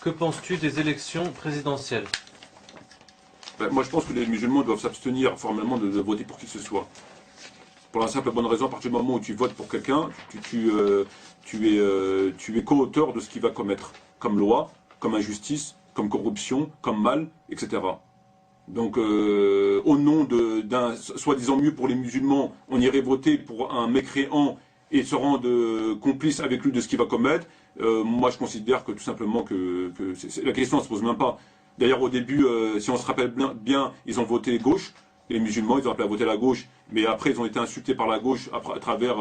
Que penses-tu des élections présidentielles? Moi, je pense que les musulmans doivent s'abstenir formellement de voter pour qui que ce soit. Pour la simple et bonne raison, à partir du moment où tu votes pour quelqu'un, tu es co-auteur de ce qu'il va commettre, comme loi, comme injustice, comme corruption, comme mal, etc. Donc, au nom d'un soi-disant mieux pour les musulmans, on irait voter pour un mécréant et se rendre complice avec lui de ce qu'il va commettre. Moi, je considère que tout simplement la question ne se pose même pas. D'ailleurs, au début, si on se rappelle bien, ils ont voté gauche. Les musulmans, ils ont appelé à voter la gauche, mais après ils ont été insultés par la gauche à travers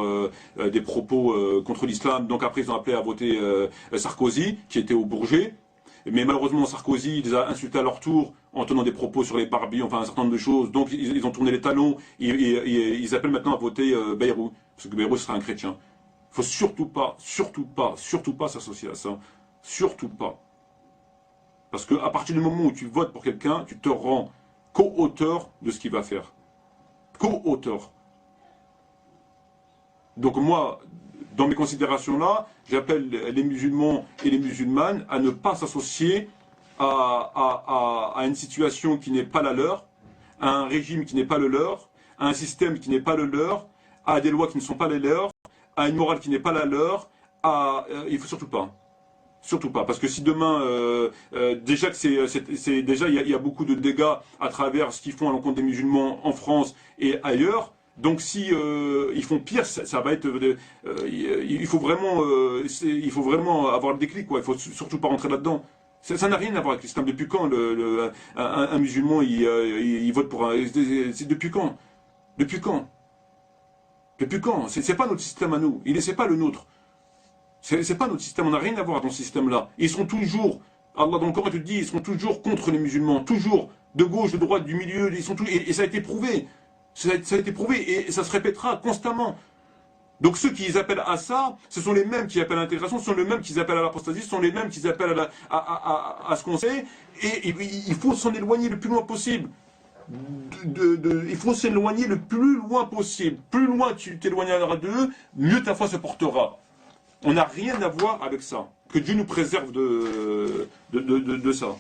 des propos contre l'islam. Donc après ils ont appelé à voter Sarkozy, qui était au Bourget. Mais malheureusement Sarkozy, il les a insultés à leur tour en tenant des propos sur les barbies, enfin un certain nombre de choses. Donc ils ont tourné les talons. Ils appellent maintenant à voter Bayrou, parce que Bayrou sera un chrétien. Il faut surtout pas s'associer à ça. Surtout pas. Parce qu'à partir du moment où tu votes pour quelqu'un, tu te rends co-auteur de ce qu'il va faire. Co-auteur. Donc moi, dans mes considérations là, j'appelle les musulmans et les musulmanes à ne pas s'associer à une situation qui n'est pas la leur, à un régime qui n'est pas le leur, à un système qui n'est pas le leur, à des lois qui ne sont pas les leurs, à une morale qui n'est pas la leur, il faut surtout pas. Surtout pas, parce que si demain, déjà que déjà il y a beaucoup de dégâts à travers ce qu'ils font à l'encontre des musulmans en France et ailleurs. Donc si ils font pire, ça va être, il faut vraiment avoir le déclic, quoi. Il faut surtout pas rentrer là-dedans. Ça n'a rien à voir avec l'islam. Depuis quand un musulman il vote pour un, c'est depuis quand? Depuis quand? Depuis quand? C'est pas notre système à nous. C'est pas le nôtre. C'est pas notre système, on n'a rien à voir dans ce système-là. Ils seront toujours, Allah dans le Coran te dit, ils seront toujours contre les musulmans, toujours, de gauche, de droite, du milieu, ils sont toujours, et ça a été prouvé. Ça a été prouvé, et ça se répétera constamment. Donc ceux qui appellent à ça, ce sont les mêmes qui appellent à l'intégration, ce sont les mêmes qui appellent à l'apostasie, ce sont les mêmes qui appellent à ce qu'on sait, et il faut s'en éloigner le plus loin possible. Il faut s'éloigner le plus loin possible. Plus loin tu t'éloigneras d'eux, mieux ta foi se portera. On n'a rien à voir avec ça. Que Dieu nous préserve de ça.